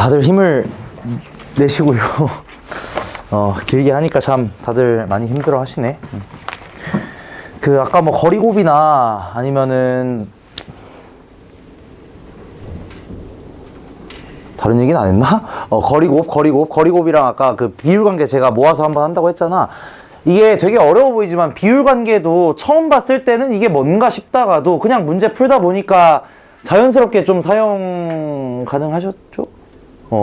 다들 힘을 내시고요. 길게 하니까 참 다들 많이 힘들어 하시네. 그 아까 뭐 거리곱이나 아니면은 다른 얘기는 안 했나? 거리곱이랑 아까 그 비율관계 제가 모아서 한번 한다고 했잖아. 이게 되게 어려워 보이지만 비율관계도 처음 봤을 때는 이게 뭔가 싶다가도 그냥 문제 풀다 보니까 자연스럽게 좀 사용 가능하셨죠?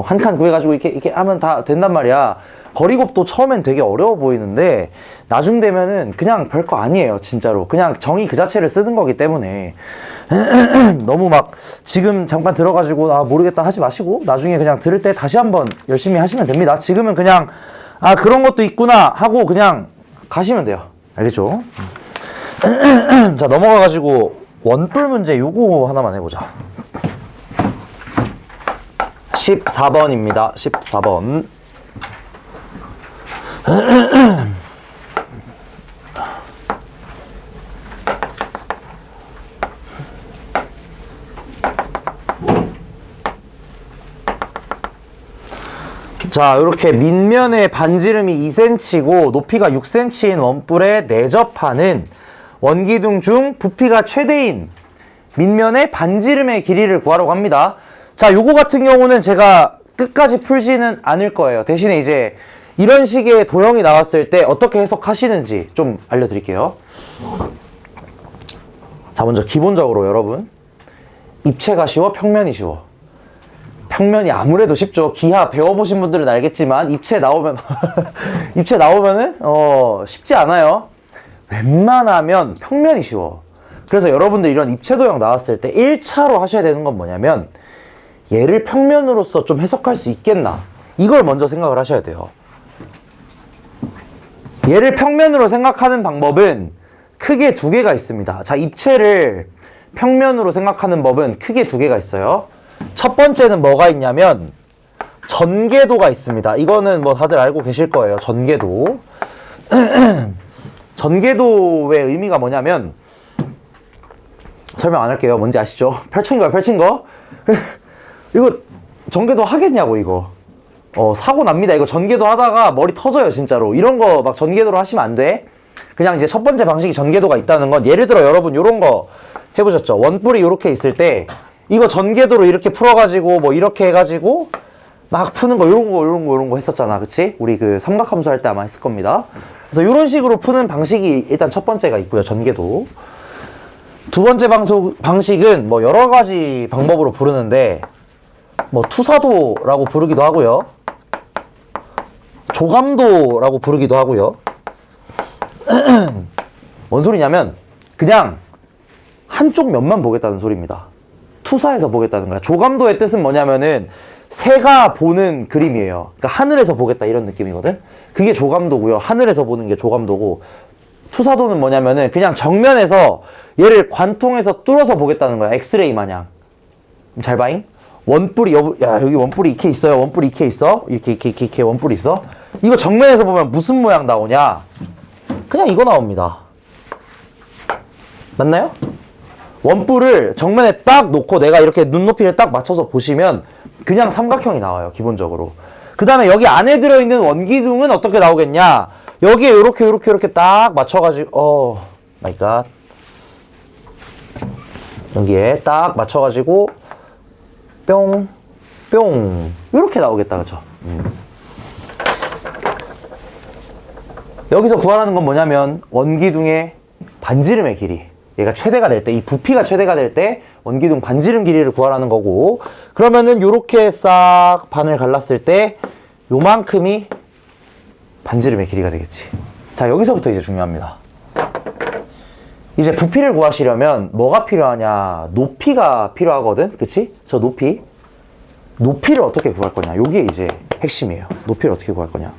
한 칸 구해가지고 이렇게 하면 다 된단 말이야. 거리곱도 처음엔 되게 어려워 보이는데 나중 되면은 그냥 별거 아니에요, 진짜로. 그냥 정의 그 자체를 쓰는 거기 때문에 너무 막 지금 잠깐 들어가지고 아 모르겠다 하지 마시고 나중에 그냥 들을 때 다시 한번 열심히 하시면 됩니다. 지금은 그냥 아 그런 것도 있구나 하고 그냥 가시면 돼요. 알겠죠? 자, 넘어가가지고 원뿔 문제 요거 하나만 해보자. 14번입니다. 14번. 자, 이렇게 밑면의 반지름이 2cm고 높이가 6cm인 원뿔에 내접하는 원기둥 중 부피가 최대인 밑면의 반지름의 길이를 구하라고 합니다. 자, 요거 같은 경우는 제가 끝까지 풀지는 않을 거예요. 대신에 이제 이런 식의 도형이 나왔을 때 어떻게 해석하시는지 좀 알려드릴게요. 자, 먼저 기본적으로 여러분, 입체가 쉬워? 평면이 쉬워? 평면이 아무래도 쉽죠. 기하 배워보신 분들은 알겠지만 입체 나오면 입체 나오면은 쉽지 않아요. 웬만하면 평면이 쉬워. 그래서 여러분들 이런 입체 도형 나왔을 때 1차로 하셔야 되는 건 뭐냐면 얘를 평면으로서 좀 해석할 수 있겠나, 이걸 먼저 생각을 하셔야 돼요. 얘를 평면으로 생각하는 방법은 크게 두 개가 있습니다. 자, 입체를 평면으로 생각하는 법은 크게 두 개가 있어요. 첫 번째는 뭐가 있냐면 전개도가 있습니다. 이거는 뭐 다들 알고 계실 거예요. 전개도. 전개도의 의미가 뭐냐면 설명 안 할게요. 뭔지 아시죠? 펼친 거야, 펼친 거. 이거 전개도 하겠냐고, 이거. 사고 납니다. 이거 전개도 하다가 머리 터져요, 진짜로. 이런 거 막 전개도로 하시면 안 돼. 그냥 이제 첫 번째 방식이 전개도가 있다는 건, 예를 들어 여러분 요런 거 해보셨죠? 원뿔이 요렇게 있을 때 이거 전개도로 이렇게 풀어가지고 뭐 이렇게 해가지고 막 푸는 거 요런 거 했었잖아. 그치? 우리 그 삼각함수 할 때 아마 했을 겁니다. 그래서 요런 식으로 푸는 방식이 일단 첫 번째가 있고요. 전개도. 두 번째 방식은 뭐 여러 가지 방법으로 부르는데 뭐 투사도라고 부르기도 하고요. 조감도라고 부르기도 하고요. 뭔 소리냐면 그냥 한쪽 면만 보겠다는 소리입니다. 투사해서 보겠다는 거야. 조감도의 뜻은 뭐냐면은 새가 보는 그림이에요. 그러니까 하늘에서 보겠다 이런 느낌이거든. 그게 조감도고요. 하늘에서 보는 게 조감도고, 투사도는 뭐냐면은 그냥 정면에서 얘를 관통해서 뚫어서 보겠다는 거야. 엑스레이 마냥. 잘 봐잉? 원뿔이 여기 원뿔이 이렇게 있어요. 원뿔이 이렇게 있어. 이렇게 원뿔이 있어. 이거 정면에서 보면 무슨 모양 나오냐? 그냥 이거 나옵니다. 맞나요? 원뿔을 정면에 딱 놓고 내가 이렇게 눈높이를 딱 맞춰서 보시면 그냥 삼각형이 나와요, 기본적으로. 그 다음에 여기 안에 들어있는 원기둥은 어떻게 나오겠냐? 여기에 요렇게 딱 맞춰가지고, 마이 갓. 여기에 딱 맞춰가지고, 뿅, 뿅. 요렇게 나오겠다, 그죠? 여기서 구하라는 건 뭐냐면, 원기둥의 반지름의 길이. 얘가 최대가 될 때, 이 부피가 최대가 될 때 원기둥 반지름 길이를 구하라는 거고, 그러면은 요렇게 싹 반을 갈랐을 때 요만큼이 반지름의 길이가 되겠지. 자, 여기서부터 이제 중요합니다. 이제 부피를 구하시려면 뭐가 필요하냐? 높이가 필요하거든, 그치? 저 높이. 높이를 어떻게 구할 거냐? 요게 이제 핵심이에요. 높이를 어떻게 구할 거냐?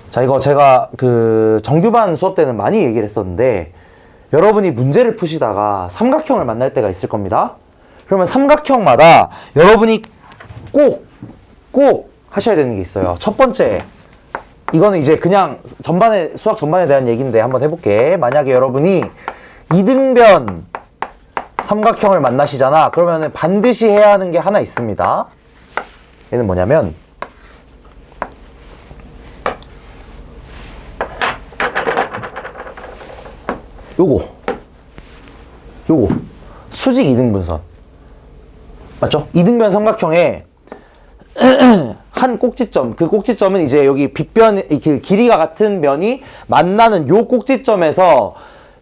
자, 이거 제가 그 정규반 수업 때는 많이 얘기를 했었는데, 여러분이 문제를 푸시다가 삼각형을 만날 때가 있을 겁니다. 그러면 삼각형마다 여러분이 꼭 하셔야 되는 게 있어요. 첫 번째, 이거는 이제 그냥 수학 전반에 대한 얘기인데 한번 해볼게. 만약에 여러분이 이등변 삼각형을 만나시잖아. 그러면은 반드시 해야 하는 게 하나 있습니다. 얘는 뭐냐면 요거 수직 이등분선 맞죠? 이등변 삼각형에 한 꼭지점, 그 꼭지점은 이제 여기 빗변, 그 길이가 같은 면이 만나는 요 꼭지점에서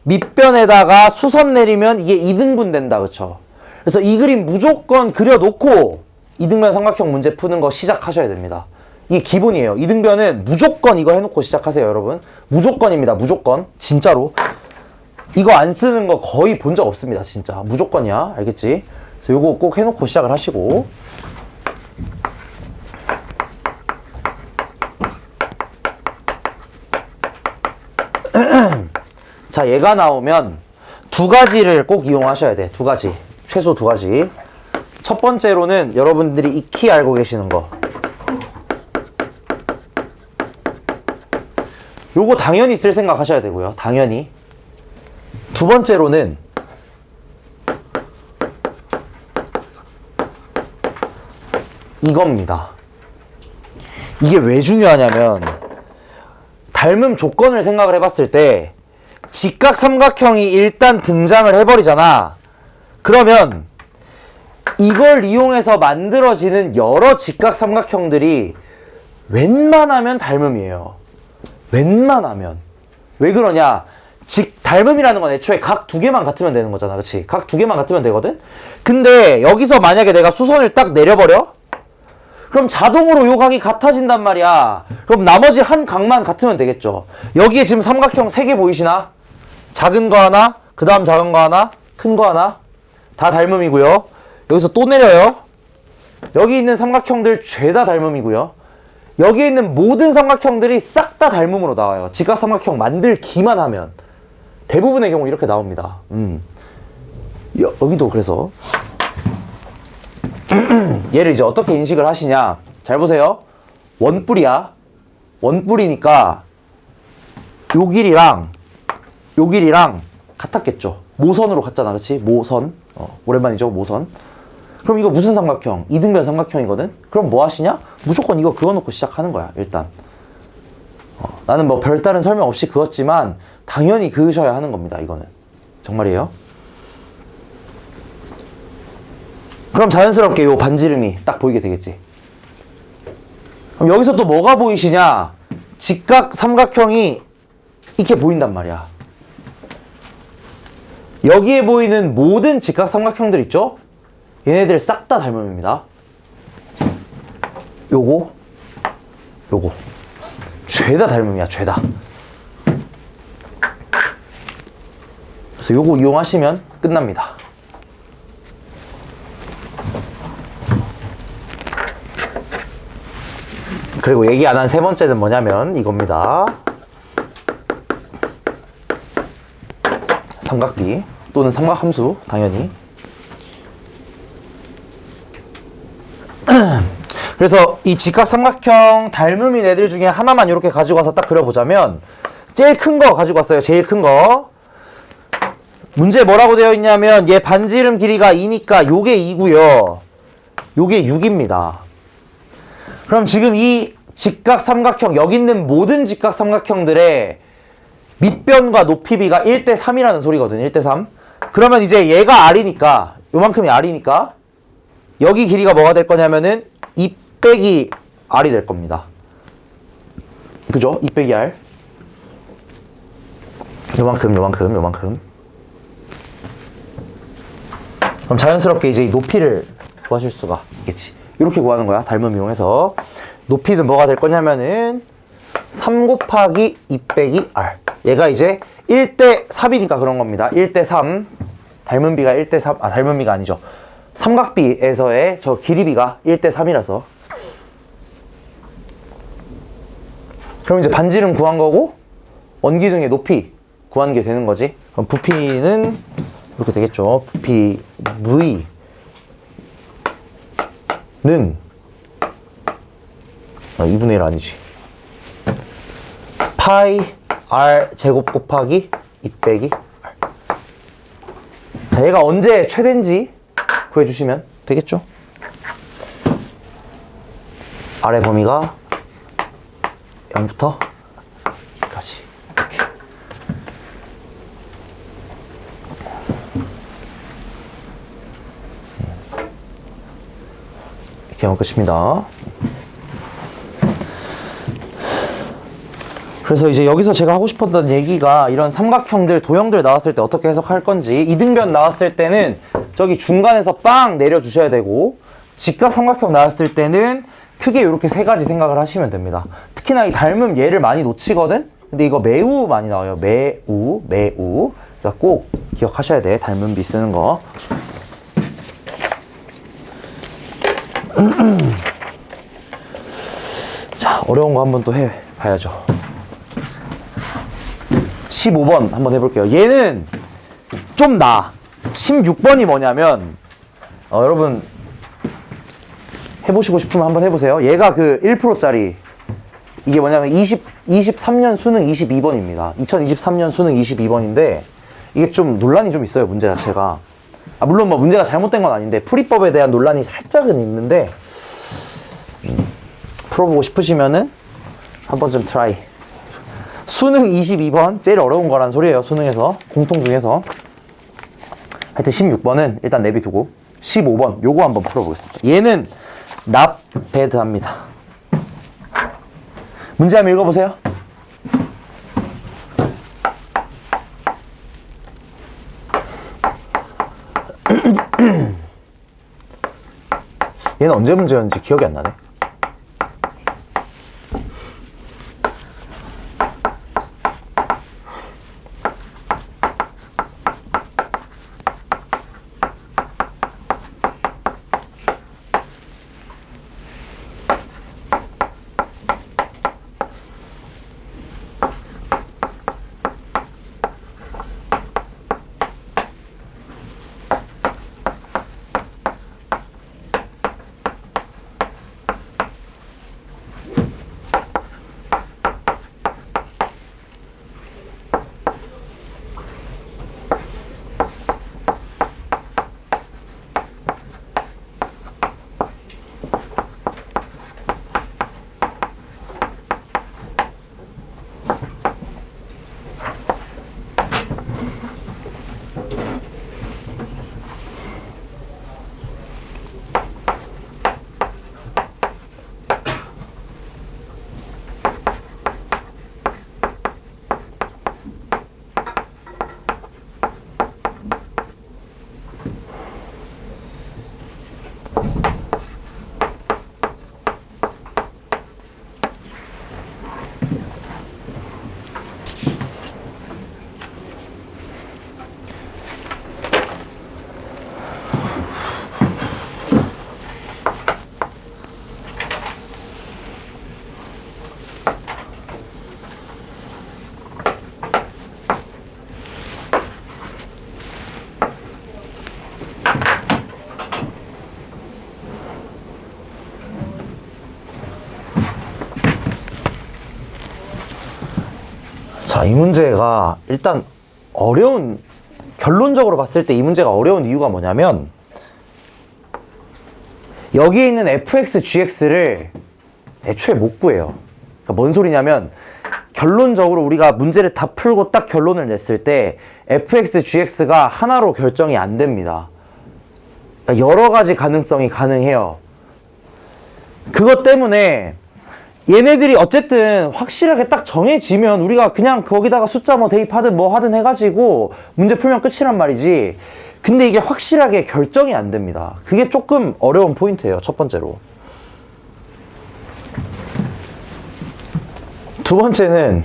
밑변에다가 수선 내리면 이게 이등분 된다, 그쵸? 그래서 이 그림 무조건 그려놓고 이등변 삼각형 문제 푸는 거 시작하셔야 됩니다. 이게 기본이에요. 이등변은 무조건 이거 해놓고 시작하세요, 여러분. 무조건입니다, 무조건. 진짜로. 이거 안 쓰는 거 거의 본 적 없습니다, 진짜. 무조건이야, 알겠지? 그래서 요거 꼭 해놓고 시작을 하시고. 자, 얘가 나오면 두 가지를 꼭 이용하셔야 돼. 두 가지. 최소 두 가지. 첫 번째로는 여러분들이 익히 알고 계시는 거. 요거 당연히 쓸 생각 하셔야 되고요. 당연히. 두 번째로는 이겁니다. 이게 왜 중요하냐면 닮음 조건을 생각을 해봤을 때 직각삼각형이 일단 등장을 해버리잖아. 그러면 이걸 이용해서 만들어지는 여러 직각삼각형들이 웬만하면 닮음이에요. 웬만하면. 왜 그러냐? 닮음이라는 건 애초에 각 두 개만 같으면 되는 거잖아. 그치? 각 두 개만 같으면 되거든? 근데 여기서 만약에 내가 수선을 딱 내려버려? 그럼 자동으로 요 각이 같아진단 말이야. 그럼 나머지 한 각만 같으면 되겠죠. 여기에 지금 삼각형 3개 보이시나? 작은 거 하나, 그 다음 작은 거 하나, 큰 거 하나. 다 닮음이고요. 여기서 또 내려요. 여기 있는 삼각형들 죄다 닮음이고요. 여기에 있는 모든 삼각형들이 싹 다 닮음으로 나와요. 직각삼각형 만들기만 하면. 대부분의 경우 이렇게 나옵니다. 여기도 그래서 얘를 이제 어떻게 인식을 하시냐. 잘 보세요. 원뿔이야. 원뿔이니까 요 길이랑 요 길이랑 같았겠죠. 모선으로 갔잖아. 그치? 모선. 오랜만이죠. 모선. 그럼 이거 무슨 삼각형? 이등변 삼각형이거든? 그럼 뭐 하시냐? 무조건 이거 그어놓고 시작하는 거야. 일단. 나는 뭐 별다른 설명 없이 그었지만 당연히 그으셔야 하는 겁니다. 이거는. 정말이에요. 그럼 자연스럽게 요 반지름이 딱 보이게 되겠지. 그럼 여기서 또 뭐가 보이시냐? 직각 삼각형이 이렇게 보인단 말이야. 여기에 보이는 모든 직각 삼각형들 있죠? 얘네들 싹 다 닮음입니다. 요거 죄다 닮음이야. 죄다. 그래서 요거 이용하시면 끝납니다. 그리고 얘기 안 한 세 번째는 뭐냐면 이겁니다. 삼각비 또는 삼각함수 당연히. 그래서 이 직각삼각형 닮음인 애들 중에 하나만 이렇게 가지고 와서 딱 그려보자면 제일 큰 거 가지고 왔어요. 제일 큰 거. 문제에 뭐라고 되어 있냐면 얘 반지름 길이가 2니까 요게 2고요. 요게 6입니다. 그럼 지금 이 직각삼각형, 여기 있는 모든 직각삼각형들의 밑변과 높이비가 1대3이라는 소리거든. 1대3. 그러면 이제 얘가 R이니까, 요만큼이 R이니까 여기 길이가 뭐가 될 거냐면은 2 빼기 R이 될 겁니다. 그죠? 2 빼기 R. 요만큼. 그럼 자연스럽게 이제 이 높이를 구하실 수가 있겠지. 이렇게 구하는 거야. 닮음 이용해서. 높이는 뭐가 될 거냐면은 3 곱하기 2 빼기 R. 얘가 이제 1대3이니까 그런 겁니다. 1대3. 닮음비가 1대3. 닮음비가 아니죠. 삼각비에서의 저 길이비가 1대3이라서. 그럼 이제 반지름 구한 거고 원기둥의 높이 구한 게 되는 거지. 그럼 부피는 이렇게 되겠죠. 부피 V는 2분의 1 아니지. 파이 R 제곱 곱하기 2 빼기 R. 자, 얘가 언제 최대인지 구해주시면 되겠죠? 아래 범위가 0부터 여기까지. 이렇게 하면 끝입니다. 그래서 이제 여기서 제가 하고 싶었던 얘기가 이런 삼각형들, 도형들 나왔을 때 어떻게 해석할 건지, 이등변 나왔을 때는 저기 중간에서 빵 내려주셔야 되고, 직각 삼각형 나왔을 때는 크게 이렇게 세 가지 생각을 하시면 됩니다. 특히나 이 닮음 얘를 많이 놓치거든? 근데 이거 매우 많이 나와요. 매우. 그러니까 꼭 기억하셔야 돼. 닮음 비 쓰는 거. 자, 어려운 거 한번 또 해봐야죠. 15번 한번 해볼게요. 얘는 좀 나. 16번이 뭐냐면, 여러분, 해보시고 싶으면 한번 해보세요. 얘가 그 1%짜리. 이게 뭐냐면 23년 수능 22번입니다. 2023년 수능 22번인데, 이게 좀 논란이 좀 있어요, 문제 자체가. 물론 뭐 문제가 잘못된 건 아닌데, 풀이법에 대한 논란이 살짝은 있는데, 풀어보고 싶으시면은, 한 번쯤 트라이. 수능 22번, 제일 어려운 거란 소리예요, 수능에서. 공통 중에서. 하여튼 16번은 일단 내비두고, 15번, 요거 한번 풀어보겠습니다. 얘는 not bad 합니다. 문제 한번 읽어보세요. 얘는 언제 문제였는지 기억이 안 나네. 자, 이 문제가 일단 결론적으로 봤을 때 이 문제가 어려운 이유가 뭐냐면, 여기에 있는 fx, gx를 애초에 못 구해요. 그러니까 뭔 소리냐면, 결론적으로 우리가 문제를 다 풀고 딱 결론을 냈을 때 fx, gx가 하나로 결정이 안 됩니다. 그러니까 여러 가지 가능성이 가능해요. 그것 때문에 얘네들이 어쨌든 확실하게 딱 정해지면 우리가 그냥 거기다가 숫자 뭐 대입하든 뭐 하든 해가지고 문제 풀면 끝이란 말이지. 근데 이게 확실하게 결정이 안 됩니다. 그게 조금 어려운 포인트예요, 첫 번째로. 두 번째는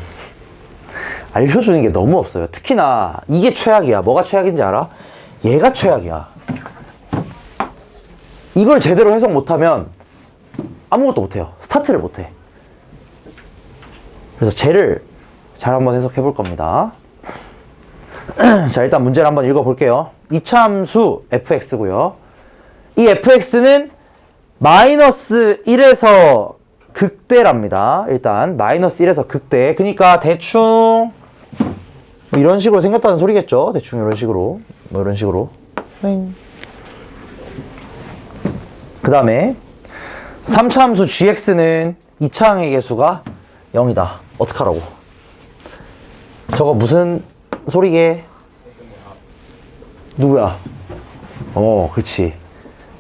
알려주는 게 너무 없어요. 특히나 이게 최악이야. 뭐가 최악인지 알아? 얘가 최악이야. 이걸 제대로 해석 못하면 아무것도 못해요. 스타트를 못해. 그래서 쟤를 잘 한번 해석해 볼 겁니다. 자, 일단 문제를 한번 읽어볼게요. 이차함수 fx고요. 이 fx는 마이너스 1에서 극대랍니다. 일단 마이너스 1에서 극대. 그러니까 대충 뭐 이런 식으로 생겼다는 소리겠죠. 대충 이런 식으로. 뭐 이런 식으로. 그 다음에 3차 함수 gx는 2차항의 개수가 0이다. 어떡하라고? 저거 무슨 소리게? 누구야? 그렇지.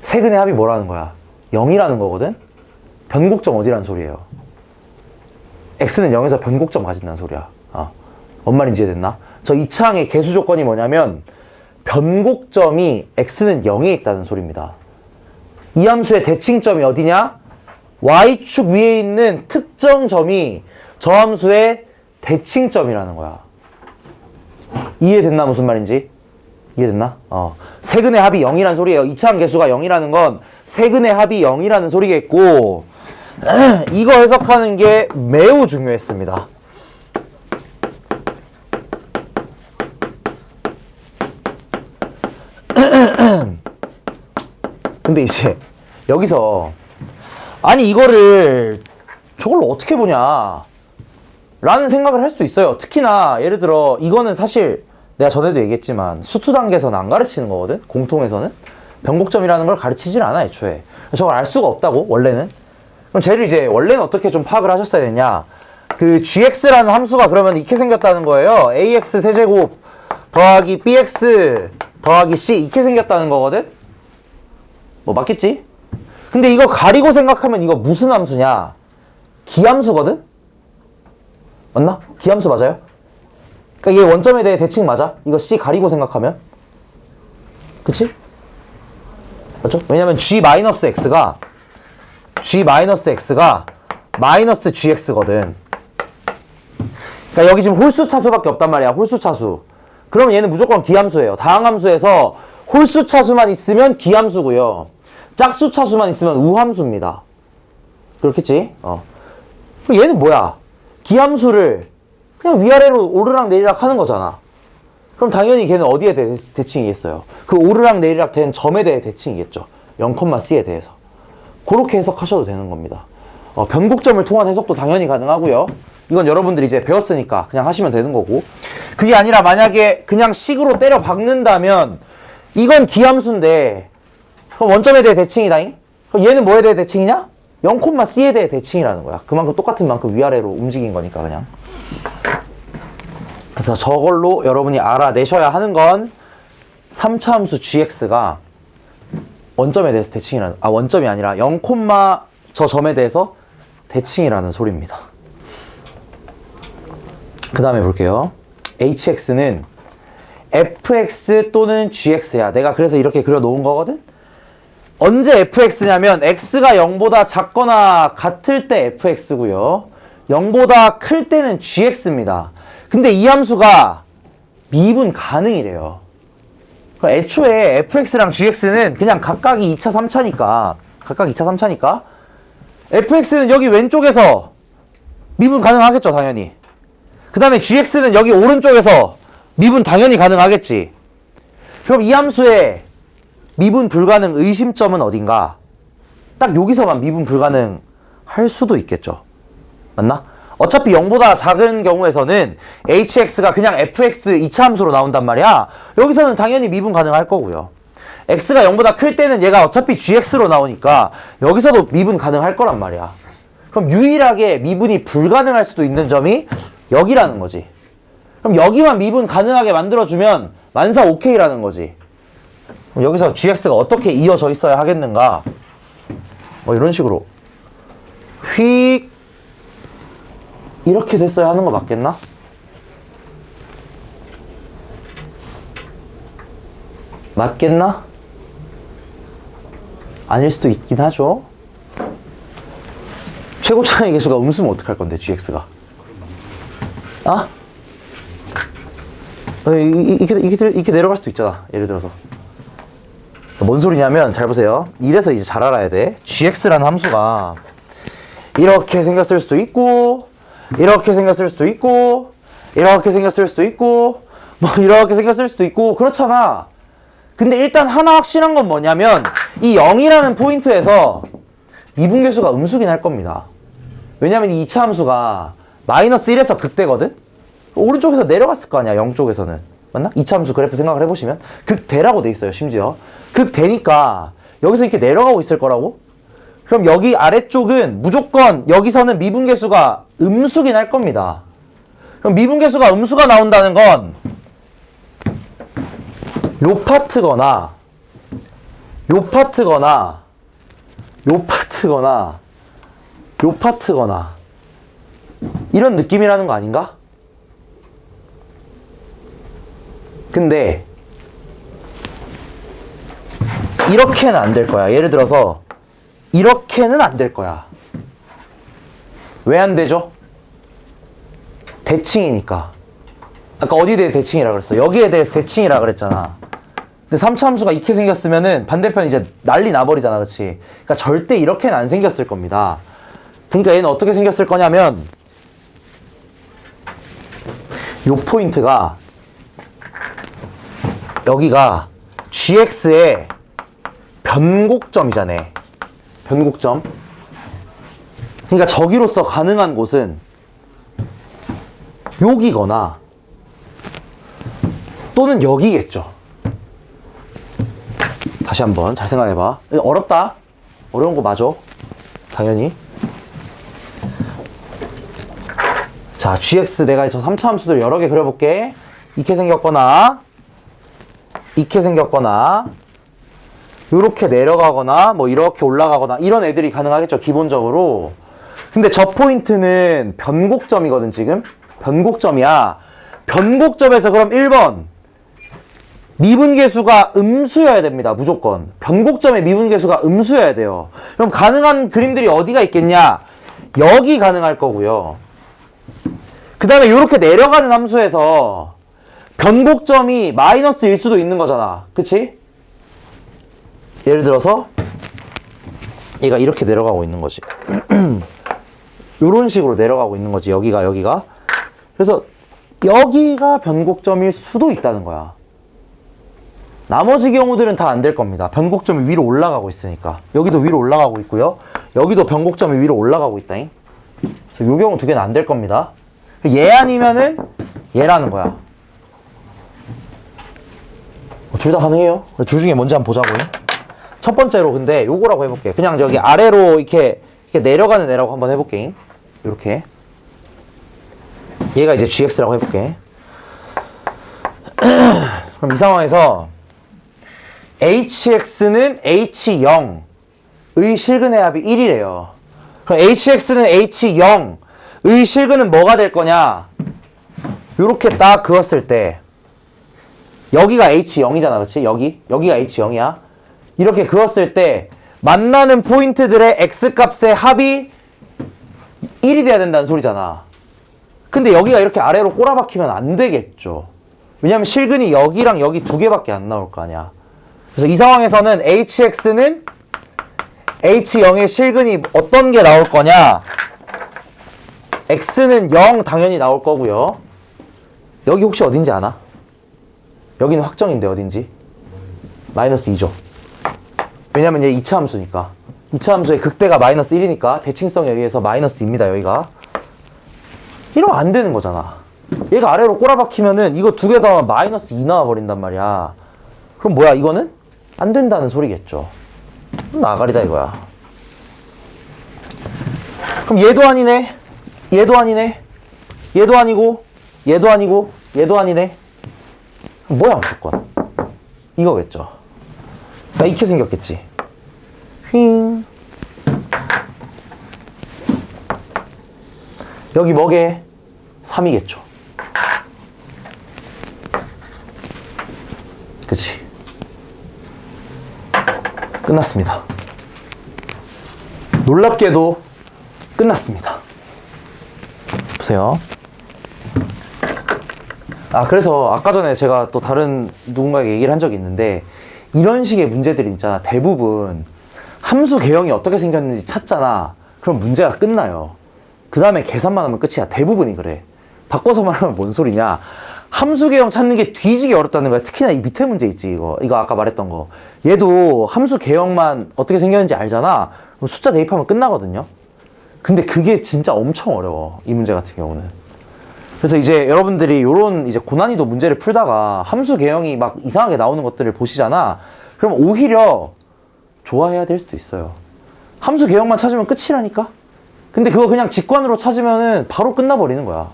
세근의 합이 뭐라는 거야? 0이라는 거거든? 변곡점 어디라는 소리예요? x는 0에서 변곡점 가진다는 소리야. 뭔 말인지 이해됐나? 저 2차항의 개수 조건이 뭐냐면 변곡점이 x는 0에 있다는 소리입니다. 이 함수의 대칭점이 어디냐? y축 위에 있는 특정 점이 저 함수의 대칭점이라는 거야. 이해됐나? 무슨 말인지? 이해됐나? 세근의 합이 0이라는 소리예요. 2차항 개수가 0이라는 건 세근의 합이 0이라는 소리겠고, 이거 해석하는 게 매우 중요했습니다. 근데 이제 여기서 아니 이거를 저걸로 어떻게 보냐 라는 생각을 할 수 있어요. 특히나 예를 들어 이거는 사실 내가 전에도 얘기했지만 수투 단계에서는 안 가르치는 거거든. 공통에서는 변곡점이라는 걸 가르치질 않아. 애초에 저걸 알 수가 없다고 원래는. 그럼 쟤를 이제 원래는 어떻게 좀 파악을 하셨어야 되냐, 그 gx라는 함수가 그러면 이렇게 생겼다는 거예요. ax 세제곱 더하기 bx 더하기 c 이렇게 생겼다는 거거든. 뭐 맞겠지? 근데 이거 가리고 생각하면 이거 무슨 함수냐? 기함수거든? 맞나? 기함수 맞아요? 그러니까 얘 원점에 대해 대칭 맞아? 이거 c 가리고 생각하면? 그치? 맞죠? 왜냐면 g-x가 마이너스 gx거든. 그러니까 여기 지금 홀수 차수밖에 없단 말이야. 홀수 차수. 그럼 얘는 무조건 기함수예요. 다항함수에서 홀수 차수만 있으면 기함수고요. 짝수 차수만 있으면 우함수입니다. 그렇겠지? 그럼 얘는 뭐야? 기함수를 그냥 위아래로 오르락 내리락 하는 거잖아. 그럼 당연히 걔는 어디에 대해 대칭이겠어요? 그 오르락 내리락 된 점에 대해 대칭이겠죠. 0,c에 대해서. 그렇게 해석하셔도 되는 겁니다. 변곡점을 통한 해석도 당연히 가능하고요. 이건 여러분들이 이제 배웠으니까 그냥 하시면 되는 거고. 그게 아니라 만약에 그냥 식으로 때려 박는다면 이건 기함수인데 그럼 원점에 대해 대칭이다잉? 그럼 얘는 뭐에 대해 대칭이냐? 0,c에 대해 대칭이라는 거야. 그만큼 똑같은 만큼 위아래로 움직인 거니까 그냥. 그래서 저걸로 여러분이 알아내셔야 하는 건 3차 함수 gx가 원점에 대해서 대칭이라는, 원점이 아니라 0, 저 점에 대해서 대칭이라는 소리입니다. 그 다음에 볼게요. hx는 fx 또는 gx야. 내가 그래서 이렇게 그려놓은 거거든? 언제 fx냐면 x가 0보다 작거나 같을 때 fx고요. 0보다 클 때는 gx입니다. 근데 이 함수가 미분 가능이래요. 애초에 fx랑 gx는 그냥 각각이 2차, 3차니까 fx는 여기 왼쪽에서 미분 가능하겠죠, 당연히. 그 다음에 gx는 여기 오른쪽에서 미분 당연히 가능하겠지. 그럼 이 함수의 미분 불가능 의심점은 어딘가? 딱 여기서만 미분 불가능 할 수도 있겠죠. 맞나? 어차피 0보다 작은 경우에서는 hx가 그냥 fx 2차 함수로 나온단 말이야. 여기서는 당연히 미분 가능할 거고요. x가 0보다 클 때는 얘가 어차피 gx로 나오니까 여기서도 미분 가능할 거란 말이야. 그럼 유일하게 미분이 불가능할 수도 있는 점이 여기라는 거지. 그럼 여기만 미분 가능하게 만들어주면 만사 오케이라는 거지. 그럼 여기서 gx가 어떻게 이어져 있어야 하겠는가? 뭐 이런 식으로 휙 이렇게 됐어야 하는 거 맞겠나? 맞겠나? 아닐 수도 있긴 하죠. 최고차의 개수가 음수면 어떡할 건데, gx가? 이렇게 내려갈 수도 있잖아. 예를 들어서. 뭔 소리냐면, 잘 보세요. 이래서 이제 잘 알아야 돼. gx라는 함수가 이렇게 생겼을 수도 있고, 이렇게 생겼을 수도 있고, 이렇게 생겼을 수도 있고, 뭐 이렇게 생겼을 수도 있고, 그렇잖아. 근데 일단 하나 확실한 건 뭐냐면 이 0이라는 포인트에서 미분계수가 음수긴 할 겁니다. 왜냐면 이 2차 함수가 마이너스 1에서 극대거든? 오른쪽에서 내려갔을 거 아니야, 0쪽에서는. 맞나? 이차함수 그래프 생각을 해보시면 극대라고 돼 있어요. 심지어 극대니까 여기서 이렇게 내려가고 있을 거라고? 그럼 여기 아래쪽은 무조건 여기서는 미분계수가 음수긴 할 겁니다. 그럼 미분계수가 음수가 나온다는 건 요 파트거나 요 파트거나 요 파트거나 요 파트거나 이런 느낌이라는 거 아닌가? 근데 이렇게는 안 될 거야. 예를 들어서 이렇게는 안 될 거야. 왜 안 되죠? 대칭이니까. 아까 어디에 대해 대칭이라 그랬어? 여기에 대해서 대칭이라 그랬잖아. 근데 3차 함수가 이렇게 생겼으면은 반대편 이제 난리 나버리잖아. 그치? 그러니까 절대 이렇게는 안 생겼을 겁니다. 그러니까 얘는 어떻게 생겼을 거냐면 요 포인트가 여기가 gx의 변곡점이잖아. 변곡점. 그러니까 저기로서 가능한 곳은 여기거나 또는 여기겠죠. 다시 한번 잘 생각해봐. 어렵다. 어려운 거 맞아. 당연히. 자, gx 내가 저 3차 함수들 여러 개 그려볼게. 이렇게 생겼거나 이렇게 생겼거나 이렇게 내려가거나 뭐 이렇게 올라가거나 이런 애들이 가능하겠죠. 기본적으로. 근데 저 포인트는 변곡점이거든. 지금 변곡점이야. 변곡점에서 그럼 1번 미분계수가 음수여야 됩니다. 무조건. 변곡점의 미분계수가 음수여야 돼요. 그럼 가능한 그림들이 어디가 있겠냐? 여기 가능할 거고요. 그 다음에 이렇게 내려가는 함수에서 변곡점이 마이너스일 수도 있는 거잖아. 그치? 예를 들어서 얘가 이렇게 내려가고 있는 거지. 이런 식으로 내려가고 있는 거지. 여기가. 그래서 여기가 변곡점일 수도 있다는 거야. 나머지 경우들은 다 안 될 겁니다. 변곡점이 위로 올라가고 있으니까. 여기도 위로 올라가고 있고요. 여기도 변곡점이 위로 올라가고 있다잉. 그래서 이 경우 두 개는 안 될 겁니다. 얘 아니면은 얘라는 거야. 둘 다 가능해요. 둘 중에 뭔지 한번 보자고요. 첫 번째로 근데 요거라고 해볼게. 그냥 저기 아래로 이렇게 내려가는 애라고 한번 해볼게. 이렇게. 얘가 이제 gx라고 해볼게. 그럼 이 상황에서 hx는 h0의 실근의 합이 1이래요. 그럼 hx는 h0의 실근은 뭐가 될 거냐? 요렇게 딱 그었을 때 여기가 h0이잖아. 그치? 여기가 h0이야. 이렇게 그었을 때 만나는 포인트들의 x값의 합이 1이 돼야 된다는 소리잖아. 근데 여기가 이렇게 아래로 꼬라박히면 안 되겠죠. 왜냐면 실근이 여기랑 여기 두 개밖에 안 나올 거 아니야. 그래서 이 상황에서는 hx는 h0의 실근이 어떤 게 나올 거냐? x는 0 당연히 나올 거고요. 여기 혹시 어딘지 아나? 여기는 확정인데 어딘지? 마이너스 2죠. 왜냐면 얘 2차 함수니까. 2차 함수의 극대가 마이너스 1이니까 대칭성에 의해서 마이너스 2입니다. 여기가. 이러면 안 되는 거잖아. 얘가 아래로 꼬라박히면은 이거 두 개 다 마이너스 2 나와버린단 말이야. 그럼 뭐야? 이거는? 안 된다는 소리겠죠. 나가리다 이거야. 그럼 얘도 아니네. 얘도 아니네. 얘도 아니고 얘도 아니고 얘도 아니네. 뭐야 무조건. 이거겠죠. 그러니까 이렇게 생겼겠지. 휘잉. 여기 뭐게? 3이겠죠. 그치? 끝났습니다. 놀랍게도 끝났습니다. 보세요. 그래서 아까 전에 제가 또 다른 누군가에게 얘기를 한 적이 있는데 이런 식의 문제들이 있잖아. 대부분 함수 개형이 어떻게 생겼는지 찾잖아. 그럼 문제가 끝나요. 그 다음에 계산만 하면 끝이야. 대부분이 그래. 바꿔서 말하면 뭔 소리냐. 함수 개형 찾는 게 뒤지게 어렵다는 거야. 특히나 이 밑에 문제 있지. 이거 아까 말했던 거. 얘도 함수 개형만 어떻게 생겼는지 알잖아. 그럼 숫자 대입하면 끝나거든요. 근데 그게 진짜 엄청 어려워. 이 문제 같은 경우는. 그래서 이제 여러분들이 요런 이제 고난이도 문제를 풀다가 함수 개형이 막 이상하게 나오는 것들을 보시잖아. 그럼 오히려 좋아해야 될 수도 있어요. 함수 개형만 찾으면 끝이라니까? 근데 그거 그냥 직관으로 찾으면은 바로 끝나버리는 거야.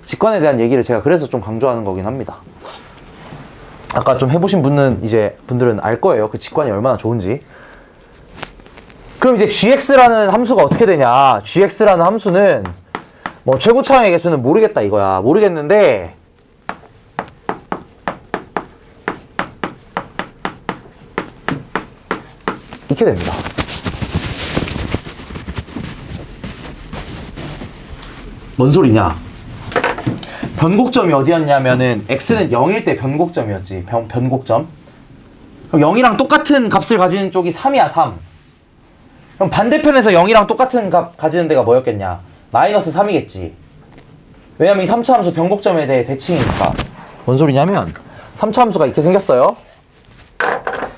직관에 대한 얘기를 제가 그래서 좀 강조하는 거긴 합니다. 아까 좀 해보신 분들은 알 거예요. 그 직관이 얼마나 좋은지. 그럼 이제 gx라는 함수가 어떻게 되냐. gx라는 함수는 뭐 최고차항의 개수는 모르겠다 이거야. 모르겠는데 이렇게 됩니다. 뭔 소리냐? 변곡점이 어디였냐면은 x는 0일 때 변곡점이었지. 변곡점. 그럼 0이랑 똑같은 값을 가지는 쪽이 3이야, 3. 그럼 반대편에서 0이랑 똑같은 값 가지는 데가 뭐였겠냐? 마이너스 3이겠지. 왜냐면 이 3차 함수 변곡점에 대해 대칭이니까. 뭔 소리냐면 3차 함수가 이렇게 생겼어요.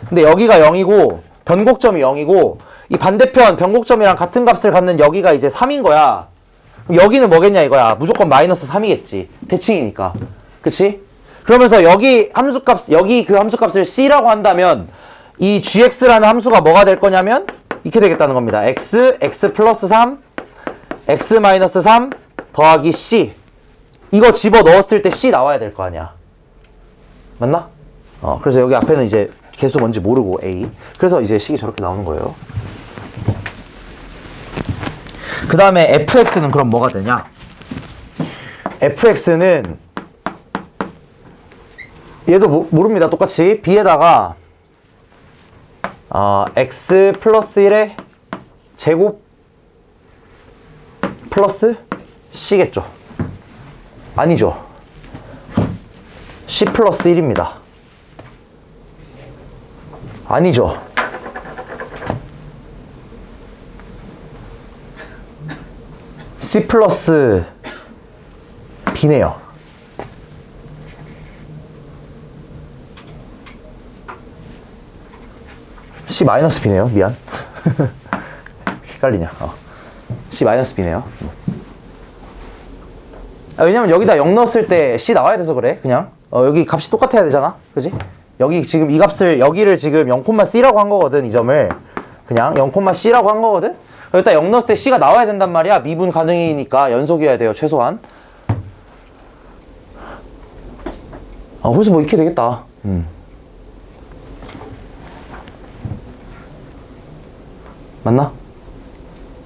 근데 여기가 0이고 변곡점이 0이고 이 반대편 변곡점이랑 같은 값을 갖는 여기가 이제 3인 거야. 그럼 여기는 뭐겠냐 이거야. 무조건 마이너스 3이겠지. 대칭이니까. 그치? 그러면서 여기 그 함수값을 c라고 한다면 이 gx라는 함수가 뭐가 될 거냐면 이렇게 되겠다는 겁니다. x 플러스 3, x 마이너스 3 더하기 c. 이거 집어 넣었을 때 c 나와야 될 거 아니야. 맞나? 그래서 여기 앞에는 이제 개수 뭔지 모르고 a. 그래서 이제 식이 저렇게 나오는 거예요. 그 다음에 fx는 그럼 뭐가 되냐? fx는 얘도 모릅니다. 똑같이 b에다가 x 플러스 1의 제곱 플러스 c겠죠. 아니죠. c 플러스 1입니다. 아니죠. c 플러스 b네요. c 마이너스 b네요. 미안. 헷갈리냐. c 마이너스 b네요. 왜냐면 여기다 0 넣었을 때 c 나와야 돼서 그래. 그냥 여기 값이 똑같아야 되잖아. 그지? 여기 지금 이 값을 여기를 지금 0,c라고 한 거거든. 이 점을 그냥 0,c라고 한 거거든. 여기다 0 넣었을 때 c가 나와야 된단 말이야. 미분 가능이니까 연속이어야 돼요. 최소한. 그래서 뭐 이렇게 되겠다. 맞나?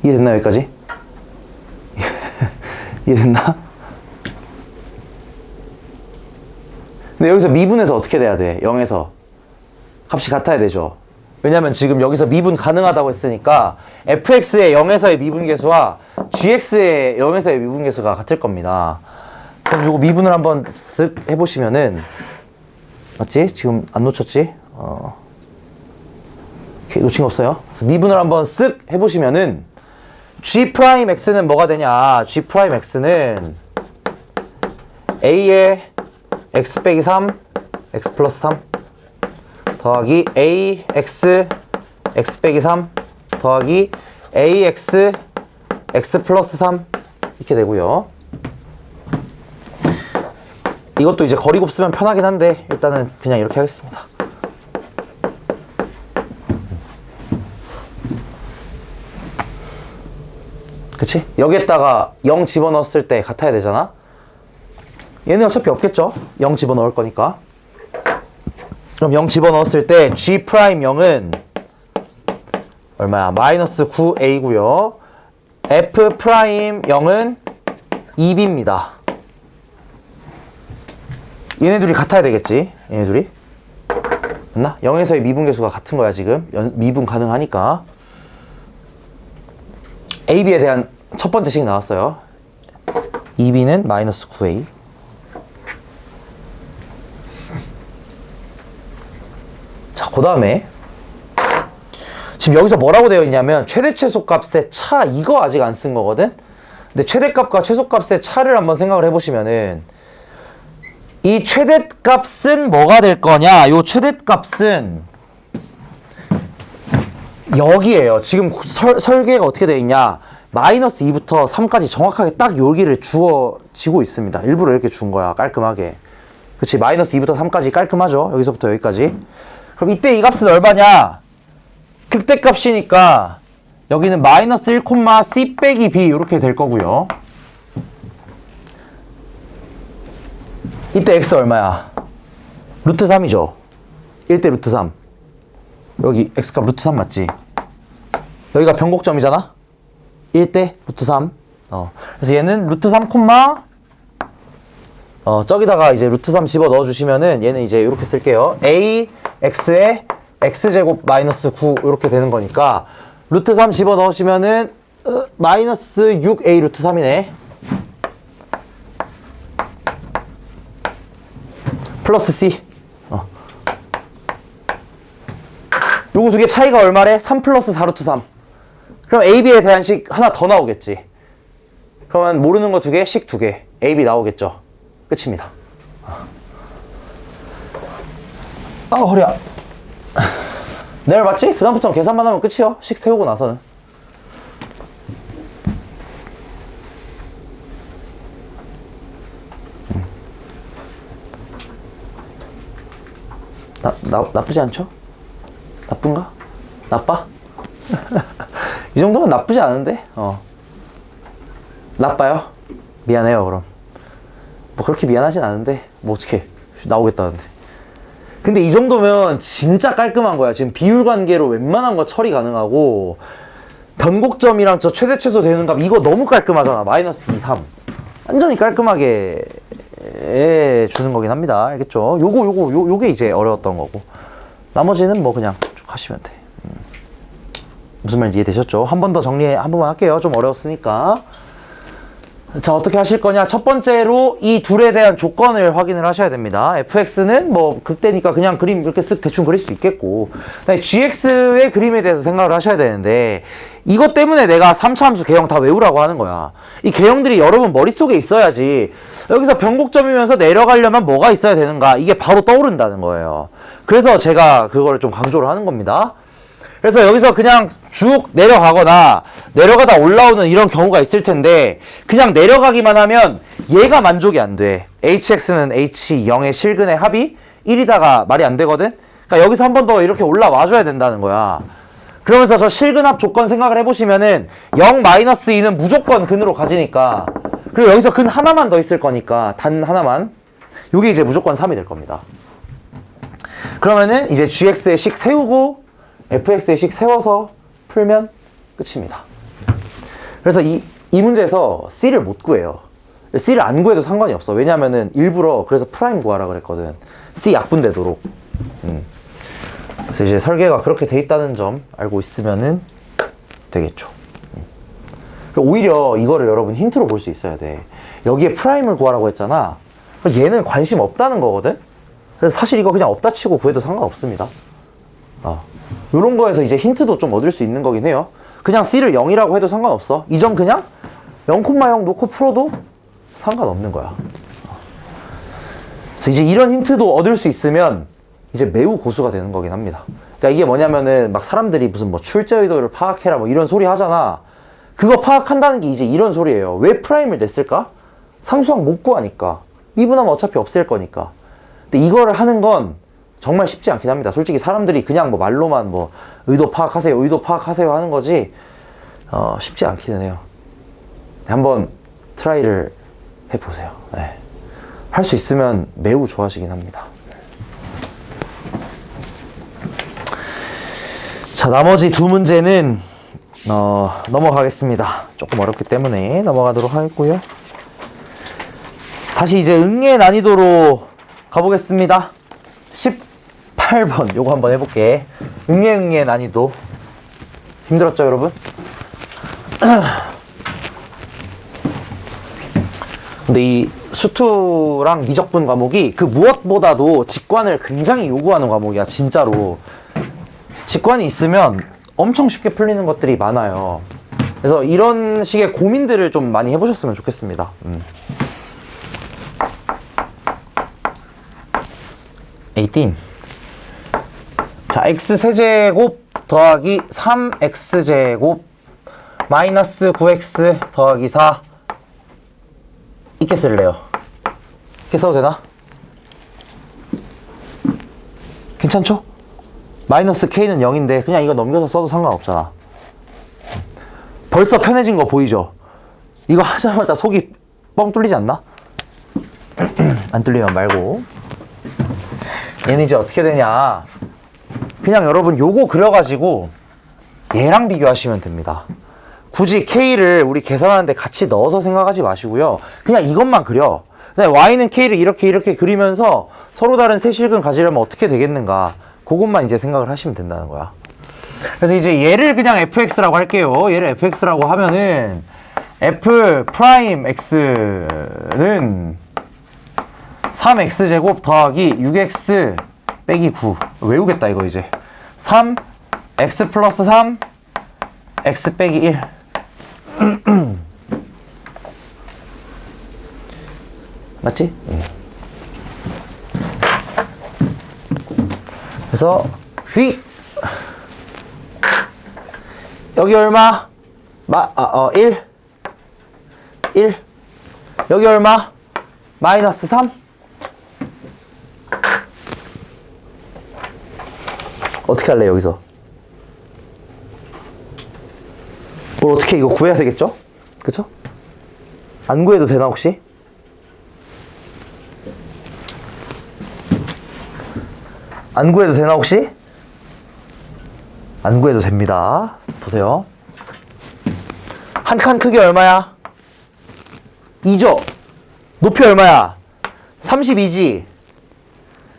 이해됐나 여기까지? 이해됐나? 근데 여기서 미분해서 어떻게 돼야 돼? 0에서 값이 같아야 되죠. 왜냐면 지금 여기서 미분 가능하다고 했으니까 fx의 0에서의 미분계수와 gx의 0에서의 미분계수가 같을 겁니다. 그럼 이거 미분을 한번 쓱 해보시면은 맞지? 지금 안 놓쳤지? 놓친 거 없어요? 미분을 한번 쓱 해보시면은 g'x는 뭐가 되냐? g'x는 a의 x 빼기 3 x 플러스 3 더하기 ax x 빼기 3 더하기 ax x 플러스 3 이렇게 되고요. 이것도 이제 거리 곱쓰면 편하긴 한데 일단은 그냥 이렇게 하겠습니다. 그치? 여기에다가 0 집어넣었을 때 같아야 되잖아? 얘는 어차피 없겠죠? 0 집어넣을 거니까. 그럼 0 집어넣었을 때 G'0은 얼마야? 마이너스 9a고요. F'0은 2b입니다. 얘네들이 같아야 되겠지? 얘네들이. 맞나? 0에서의 미분계수가 같은 거야 지금. 미분 가능하니까. AB에 대한 첫 번째 식 나왔어요. 2b는 마이너스 9a. 자, 그 다음에 지금 여기서 뭐라고 되어 있냐면 최대 최소값의 차, 이거 아직 안 쓴 거거든. 근데 최대값과 최소값의 차를 한번 생각을 해보시면은 이 최대값은 뭐가 될 거냐? 요 최대값은 여기에요. 지금 설계가 어떻게 되어 있냐? 마이너스 2부터 3까지 정확하게 딱 여기를 주어지고 있습니다. 일부러 이렇게 준 거야, 깔끔하게. 그치, 마이너스 2부터 3까지 깔끔하죠? 여기서부터 여기까지. 그럼 이때 이 값은 얼마냐? 극대값이니까 여기는 마이너스 1, c 빼기 b 이렇게 될 거고요. 이때 x 얼마야? 루트 3이죠. 1대 루트 3. 여기 x값 루트 3 맞지? 여기가 변곡점이잖아? 1대 루트 3. 그래서 얘는 루트 3, 저기다가 이제 루트 3 집어 넣어주시면은 얘는 이제 이렇게 쓸게요. a, x에 x제곱 마이너스 9 이렇게 되는 거니까 루트 3 집어 넣으시면은 마이너스 6a 루트 3이네. 플러스 c. 요거 두 개 차이가 얼마래? 3 플러스 4 루트 3. 그럼 a, b에 대한 식 하나 더 나오겠지. 그러면 모르는 거 두 개, 식 두 개. a, b 나오겠죠. 끝입니다. 허리야. 내려봤지? 그 다음부터는 계산만 하면 끝이요. 식 세우고 나서는. 나쁘지 않죠? 나쁜가? 나빠? 이 정도면 나쁘지 않은데? 나빠요? 미안해요, 그럼. 뭐 그렇게 미안하진 않은데, 뭐 어떡해. 나오겠다는데. 근데 이 정도면 진짜 깔끔한 거야. 지금 비율 관계로 웬만한 거 처리 가능하고, 변곡점이랑 저 최대 최소 되는 값, 이거 너무 깔끔하잖아. 마이너스 2, 3. 완전히 깔끔하게 주는 거긴 합니다. 알겠죠? 요게 이제 어려웠던 거고. 나머지는 뭐 그냥 쭉 하시면 돼. 무슨 말인지 이해되셨죠? 한 번 더 한 번만 할게요. 좀 어려웠으니까. 자, 어떻게 하실 거냐? 첫 번째로 이 둘에 대한 조건을 확인을 하셔야 됩니다. fx는 뭐 극대니까 그냥 그림 이렇게 쓱 대충 그릴 수 있겠고, 그다음에 gx의 그림에 대해서 생각을 하셔야 되는데, 이것 때문에 내가 3차 함수 개형 다 외우라고 하는 거야. 이 개형들이 여러분 머릿속에 있어야지 여기서 변곡점이면서 내려가려면 뭐가 있어야 되는가, 이게 바로 떠오른다는 거예요. 그래서 제가 그걸 좀 강조를 하는 겁니다. 그래서 여기서 그냥 쭉 내려가거나 내려가다 올라오는 이런 경우가 있을 텐데, 그냥 내려가기만 하면 얘가 만족이 안 돼. hx는 h0의 실근의 합이 1이다가 말이 안 되거든? 그러니까 여기서 한 번 더 이렇게 올라와 줘야 된다는 거야. 그러면서 저 실근합 조건 생각을 해보시면은 0-2는 무조건 근으로 가지니까, 그리고 여기서 근 하나만 더 있을 거니까, 단 하나만, 요게 이제 무조건 3이 될 겁니다. 그러면은 이제 gx의 식 세우고 fx의 식 세워서 풀면 끝입니다. 그래서 이 문제에서 c를 못 구해요. c를 안 구해도 상관이 없어. 왜냐면은 일부러 그래서 프라임 구하라 그랬거든. c 약분되도록. 그래서 이제 설계가 그렇게 돼 있다는 점 알고 있으면은 되겠죠. 오히려 이거를 여러분 힌트로 볼 수 있어야 돼. 여기에 프라임을 구하라고 했잖아. 얘는 관심 없다는 거거든. 그래서 사실 이거 그냥 없다 치고 구해도 상관없습니다. 요런 거에서 이제 힌트도 좀 얻을 수 있는 거긴 해요. 그냥 c를 0이라고 해도 상관없어. 이 점 그냥 0,0 놓고 풀어도 상관없는 거야. 그래서 이제 이런 힌트도 얻을 수 있으면 이제 매우 고수가 되는 거긴 합니다. 그러니까 이게 뭐냐면은 막 사람들이 무슨 뭐 출제 의도를 파악해라 뭐 이런 소리 하잖아. 그거 파악한다는 게 이제 이런 소리예요. 왜 프라임을 냈을까? 상수항 못 구하니까. 미분하면 어차피 없앨 거니까. 근데 이거를 하는 건 정말 쉽지 않긴 합니다. 솔직히 사람들이 그냥 뭐 말로만 뭐 의도 파악하세요 하는 거지, 쉽지 않기는 해요. 한번 트라이를 해보세요. 네. 할 수 있으면 매우 좋아하시긴 합니다. 자, 나머지 두 문제는 넘어가겠습니다. 조금 어렵기 때문에 넘어가도록 하겠고요. 다시 이제 응애 난이도로 가보겠습니다. 18번 요거 한번 해볼게. 응애 난이도. 힘들었죠, 여러분? 근데 이 수투랑 미적분 과목이 그 무엇보다도 직관을 굉장히 요구하는 과목이야, 진짜로. 직관이 있으면 엄청 쉽게 풀리는 것들이 많아요. 그래서 이런 식의 고민들을 좀 많이 해보셨으면 좋겠습니다. 18. 자, x세제곱 더하기 3x제곱 마이너스 9x 더하기 4 이렇게 쓸래요. 이렇게 써도 되나? 괜찮죠? 마이너스 k는 0인데 그냥 이거 넘겨서 써도 상관없잖아. 벌써 편해진 거 보이죠? 이거 하자마자 속이 뻥 뚫리지 않나? 안 뚫리면 말고. 얘는 이제 어떻게 되냐, 그냥 여러분 요거 그려가지고 얘랑 비교하시면 됩니다. 굳이 k를 우리 계산하는데 같이 넣어서 생각하지 마시고요. 그냥 이것만 그려. 그냥 y는 k를 이렇게 그리면서 서로 다른 세실근 가지려면 어떻게 되겠는가, 그것만 이제 생각을 하시면 된다는 거야. 그래서 이제 얘를 그냥 fx라고 할게요. 얘를 fx라고 하면은 f 프라임 x는 3x제곱 더하기 6x 빼기 9. 외우겠다 이거 이제. 3 x 플러스 3 x 빼기 1. 맞지? 그래서 휙 여기 얼마? 1 여기 얼마? 마이너스 3. 어떻게 할래 여기서? 뭐 어떻게 이거 구해야 되겠죠? 그쵸? 안 구해도 되나 혹시? 안 구해도 되나 혹시? 안 구해도 됩니다. 보세요. 한 칸 크기 얼마야? 2죠? 높이 얼마야? 32지?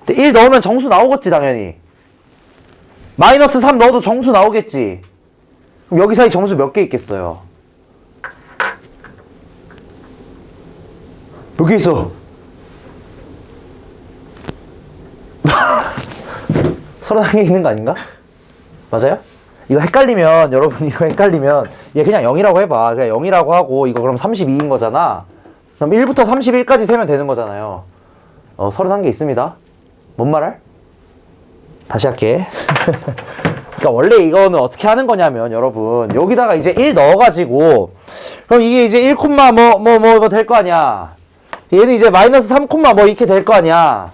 1 넣으면 정수 나오겠지 당연히. 마이너스 3 넣어도 정수 나오겠지. 그럼 여기 사이 정수 몇 개 있겠어요? 몇 개 있어? 서른 개 있는 거 아닌가? 맞아요? 이거 헷갈리면, 여러분 이거 헷갈리면 얘 그냥 0이라고 해봐. 그냥 0이라고 하고 이거 그럼 32인 거잖아. 그럼 1부터 31까지 세면 되는 거잖아요. 31개 있습니다. 뭔 말할? 다시 할게. 그러니까 원래 이거는 어떻게 하는 거냐면 여러분 여기다가 이제 1 넣어가지고 그럼 이게 이제 1, 뭐 될 거 아니야. 얘는 이제 마이너스 3, 뭐 이렇게 될 거 아니야.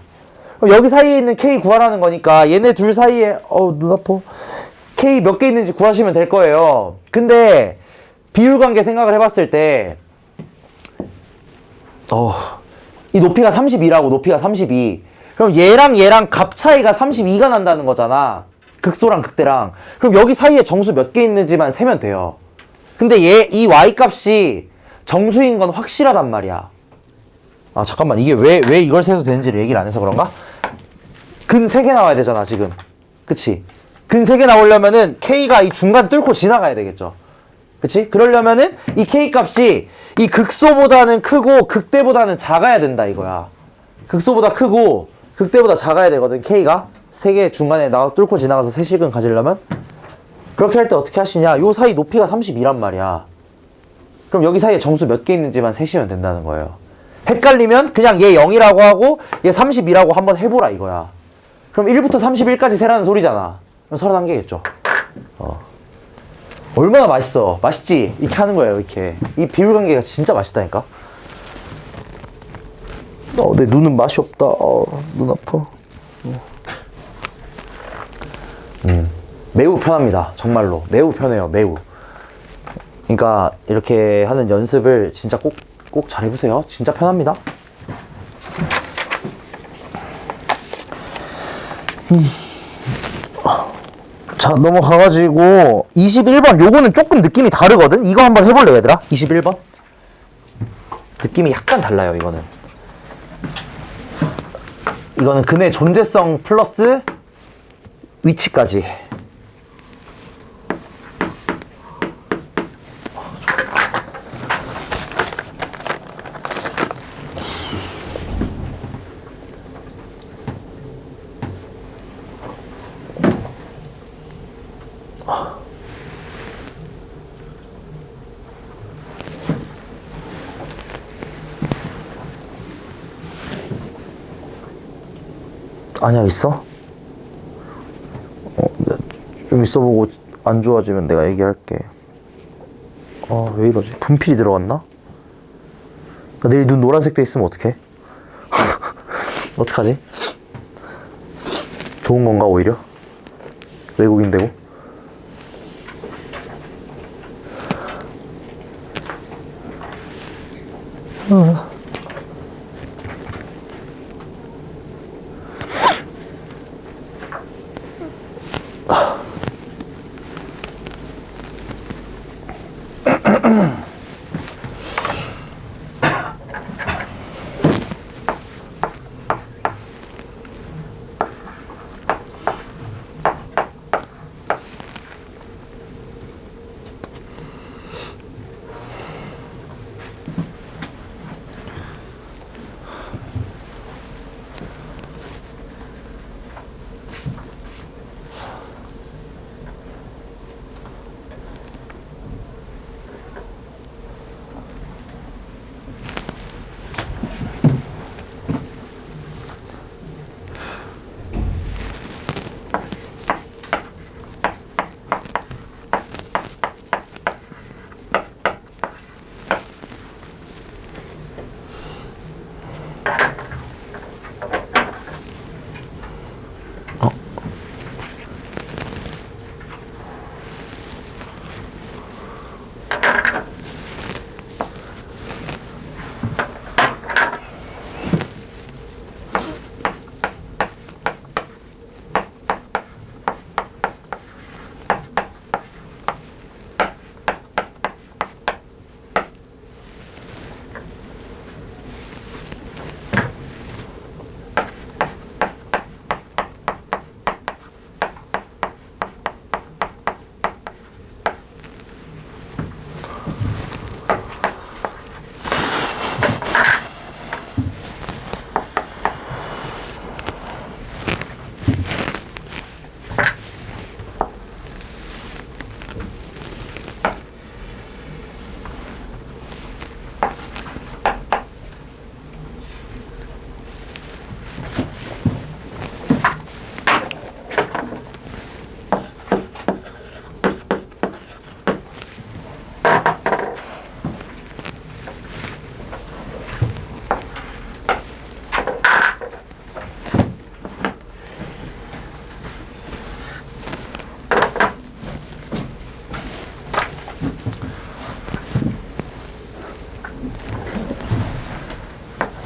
그럼 여기 사이에 있는 k 구하라는 거니까 얘네 둘 사이에 눈 아파. k 몇 개 있는지 구하시면 될 거예요. 근데 비율관계 생각을 해봤을 때 이 높이가 32라고. 높이가 32. 그럼 얘랑 값 차이가 32가 난다는 거잖아. 극소랑 극대랑. 그럼 여기 사이에 정수 몇 개 있는지만 세면 돼요. 근데 이 y 값이 정수인 건 확실하단 말이야. 아 잠깐만, 이게 왜 이걸 세도 되는지를 얘기를 안 해서 그런가? 근 3개 나와야 되잖아 지금. 그치? 근 3개 나오려면은 k가 이 중간 뚫고 지나가야 되겠죠. 그치? 그러려면은 이 k 값이 이 극소보다는 크고 극대보다는 작아야 된다 이거야. 극소보다 크고 극대보다 작아야 되거든. k가 3개 중간에 뚫고 지나가서 세실근 가지려면. 그렇게 할 때 어떻게 하시냐, 요 사이 높이가 32란 말이야. 그럼 여기 사이에 정수 몇 개 있는지만 세시면 된다는 거예요. 헷갈리면 그냥 얘 0이라고 하고 얘 32라고 한번 해보라 이거야. 그럼 1부터 31까지 세라는 소리잖아. 그럼 31개겠죠. 얼마나 맛있어. 맛있지? 이렇게 하는 거예요. 이렇게. 이 비율관계가 진짜 맛있다니까. 내 눈은 맛이 없다. 눈 아파. 매우 편합니다. 정말로 매우 편해요. 매우. 그러니까 이렇게 하는 연습을 진짜 꼭 잘 해보세요. 진짜 편합니다. 자, 넘어가가지고 21번 요거는 조금 느낌이 다르거든. 이거 한번 해볼래 얘들아? 21번 느낌이 약간 달라요. 이거는 근의 존재성 플러스 위치까지. 아니야, 있어? 좀 있어보고 안 좋아지면 내가 얘기할게. 왜 이러지? 분필이 들어갔나? 나 내일 눈 노란색 돼 있으면 어떡해? 어떡하지? 좋은 건가, 오히려? 외국인 되고?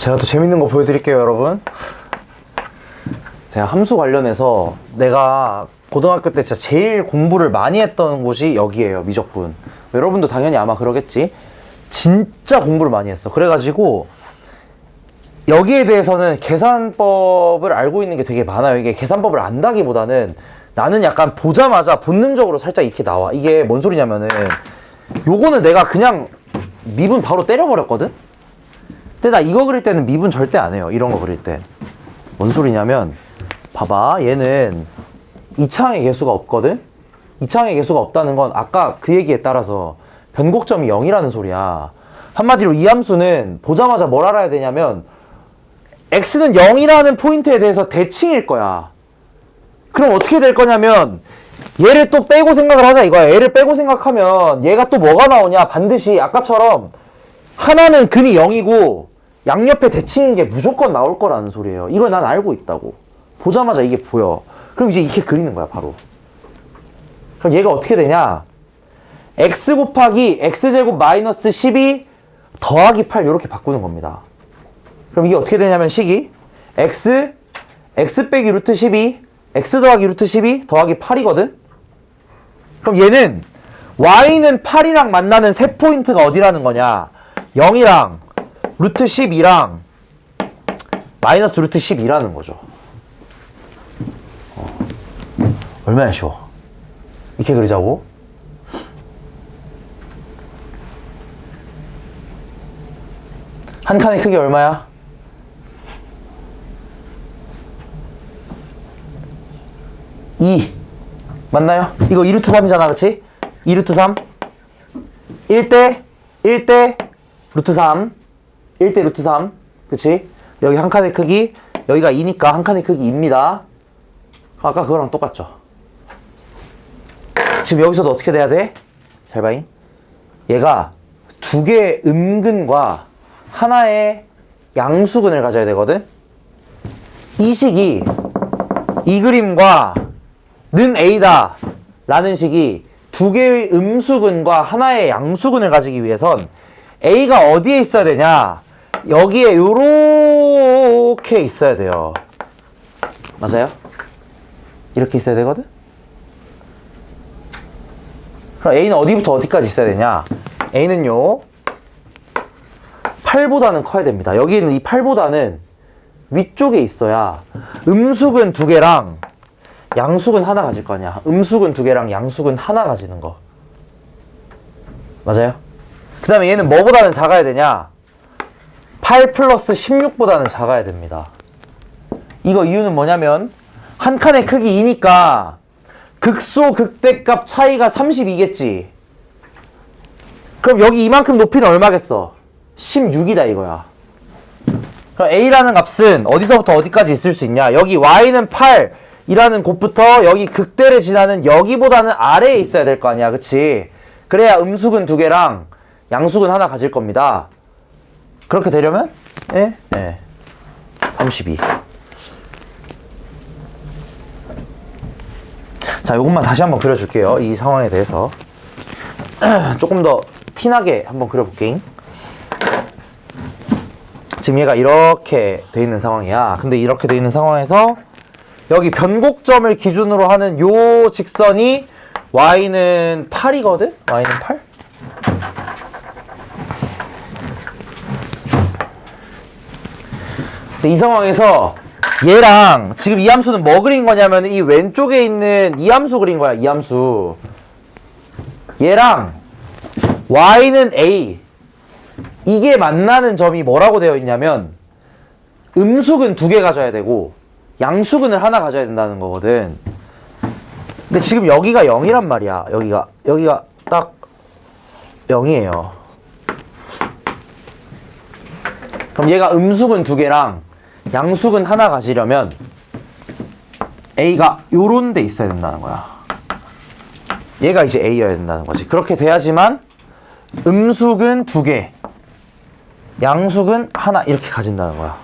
제가 또 재밌는 거 보여드릴게요, 여러분. 제가 함수 관련해서 내가 고등학교 때 진짜 제일 공부를 많이 했던 곳이 여기예요, 미적분. 여러분도 당연히 아마 그러겠지. 진짜 공부를 많이 했어. 그래가지고 여기에 대해서는 계산법을 알고 있는 게 되게 많아요. 이게 계산법을 안다기보다는 나는 약간 보자마자 본능적으로 살짝 이렇게 나와. 이게 뭔 소리냐면은 요거는 내가 그냥 미분 바로 때려버렸거든? 근데 나 이거 그릴 때는 미분 절대 안 해요. 이런 거 그릴 때. 뭔 소리냐면 봐봐, 얘는 2차항의 개수가 없거든? 2차항의 개수가 없다는 건 아까 그 얘기에 따라서 변곡점이 0이라는 소리야. 한마디로 이 함수는 보자마자 뭘 알아야 되냐면 x는 0이라는 포인트에 대해서 대칭일 거야. 그럼 어떻게 될 거냐면 얘를 또 빼고 생각을 하자 이거야. 얘를 빼고 생각하면 얘가 또 뭐가 나오냐. 반드시 아까처럼 하나는 근이 0이고 양옆에 대칭인 게 무조건 나올 거라는 소리예요. 이걸 난 알고 있다고. 보자마자 이게 보여. 그럼 이제 이렇게 그리는 거야, 바로. 그럼 얘가 어떻게 되냐? x 곱하기 x제곱 마이너스 12 더하기 8 이렇게 바꾸는 겁니다. 그럼 이게 어떻게 되냐면 식이 x 빼기 루트 12 x 더하기 루트 12 더하기 8이거든? 그럼 얘는 y는 8이랑 만나는 세 포인트가 어디라는 거냐? 0이랑 루트 12랑 마이너스 루트 12라는 거죠. 얼마나 쉬워. 이렇게 그리자고. 한 칸의 크기 얼마야? 2 맞나요? 이거 2루트 3이잖아, 그치? 2루트 3 1대 루트 3 1대 루트 3 그치? 여기 한 칸의 크기 여기가 2니까 한 칸의 크기 2입니다. 아까 그거랑 똑같죠? 지금 여기서도 어떻게 돼야 돼? 잘 봐잉. 얘가 두 개의 음근과 하나의 양수근을 가져야 되거든. 이 식이 이 그림과 는 A다 라는 식이 두 개의 음수근과 하나의 양수근을 가지기 위해선 A가 어디에 있어야 되냐? 여기에 요렇게 있어야 돼요. 맞아요? 이렇게 있어야 되거든? 그럼 A는 어디부터 어디까지 있어야 되냐? A는요 8보다는 커야 됩니다. 여기 있는 이 8보다는 위쪽에 있어야 음수근 두 개랑 양수근 하나 가질 거 아니야. 음수근 두 개랑 양수근 하나 가지는 거. 맞아요? 그 다음에 얘는 뭐보다는 작아야 되냐? 8 플러스 16보다는 작아야 됩니다. 이거 이유는 뭐냐면 한 칸의 크기 2니까 극소 극대값 차이가 32겠지. 그럼 여기 이만큼 높이는 얼마겠어? 16이다 이거야. 그럼 A라는 값은 어디서부터 어디까지 있을 수 있냐? 여기 Y는 8이라는 곳부터 여기 극대를 지나는 여기보다는 아래에 있어야 될 거 아니야. 그치? 그래야 음수근 두 개랑 양수근 하나 가질 겁니다. 그렇게 되려면? 예? 예. 32. 자, 요것만 다시 한번 그려줄게요. 이 상황에 대해서. 조금 더 티나게 한번 그려볼게. 지금 얘가 이렇게 돼 있는 상황이야. 근데 이렇게 돼 있는 상황에서 여기 변곡점을 기준으로 하는 요 직선이 Y는 8이거든? Y는 8? 근데 이 상황에서 얘랑 지금 이 함수는 뭐 그린 거냐면 이 왼쪽에 있는 이 함수 그린 거야. 이 함수. 얘랑 Y는 A 이게 만나는 점이 뭐라고 되어 있냐면 음수근 두 개 가져야 되고 양수근을 하나 가져야 된다는 거거든. 근데 지금 여기가 0이란 말이야. 여기가 딱 0이에요. 그럼 얘가 음수근 두 개랑 양수근 하나 가지려면 A가 요런 데 있어야 된다는 거야. 얘가 이제 A여야 된다는 거지. 그렇게 돼야지만 음수근 두 개, 양수근 하나 이렇게 가진다는 거야.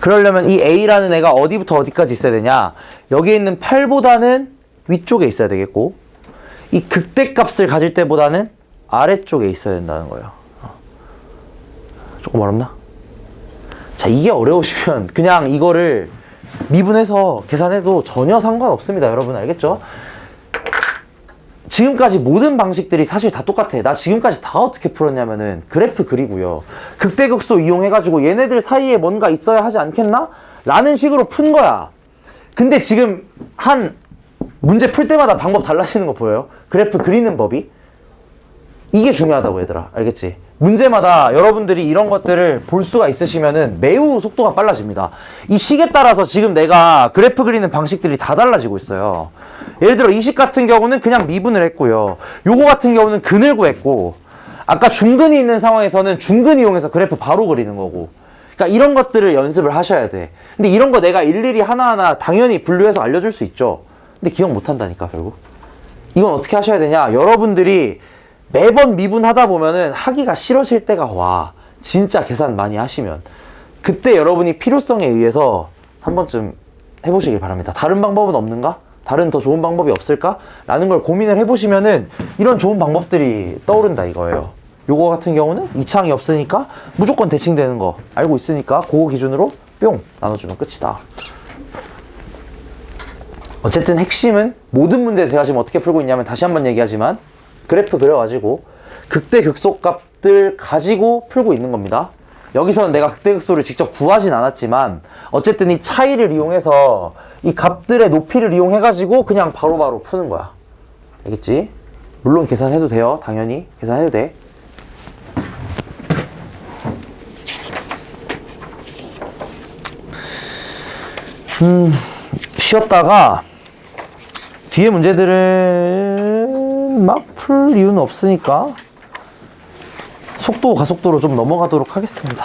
그러려면 이 A라는 애가 어디부터 어디까지 있어야 되냐? 여기에 있는 8보다는 위쪽에 있어야 되겠고 이 극대값을 가질 때보다는 아래쪽에 있어야 된다는 거예요. 조금 어렵나? 자, 이게 어려우시면 그냥 이거를 미분해서 계산해도 전혀 상관없습니다. 여러분 알겠죠? 지금까지 모든 방식들이 사실 다 똑같아. 나 지금까지 다 어떻게 풀었냐면은 그래프 그리고요. 극대극소 이용해가지고 얘네들 사이에 뭔가 있어야 하지 않겠나? 라는 식으로 푼 거야. 근데 지금 한 문제 풀 때마다 방법 달라지는 거 보여요? 그래프 그리는 법이? 이게 중요하다고 얘들아. 알겠지? 문제마다 여러분들이 이런 것들을 볼 수가 있으시면은 매우 속도가 빨라집니다. 이 식에 따라서 지금 내가 그래프 그리는 방식들이 다 달라지고 있어요. 예를 들어 이 식 같은 경우는 그냥 미분을 했고요. 요거 같은 경우는 근을 구했고 아까 중근이 있는 상황에서는 중근 이용해서 그래프 바로 그리는 거고 그러니까 이런 것들을 연습을 하셔야 돼. 근데 이런 거 내가 일일이 하나하나 당연히 분류해서 알려줄 수 있죠. 근데 기억 못 한다니까 결국. 이건 어떻게 하셔야 되냐? 여러분들이 매번 미분하다 보면은 하기가 싫어질 때가 와. 진짜 계산 많이 하시면. 그때 여러분이 필요성에 의해서 한 번쯤 해보시길 바랍니다. 다른 방법은 없는가? 다른 더 좋은 방법이 없을까? 라는 걸 고민을 해보시면은 이런 좋은 방법들이 떠오른다 이거예요. 요거 같은 경우는 이창이 없으니까 무조건 대칭되는 거 알고 있으니까 그거 기준으로 뿅 나눠주면 끝이다. 어쨌든 핵심은 모든 문제 제가 지금 어떻게 풀고 있냐면 다시 한번 얘기하지만 그래프 그려가지고 극대극소 값들 가지고 풀고 있는 겁니다. 여기서는 내가 극대극소를 직접 구하진 않았지만 어쨌든 이 차이를 이용해서 이 값들의 높이를 이용해가지고 그냥 바로바로 푸는 거야. 알겠지? 물론 계산해도 돼요. 당연히 계산해도 돼. 쉬었다가 뒤에 문제들은 막 풀 이유는 없으니까 속도 가속도로 좀 넘어가도록 하겠습니다.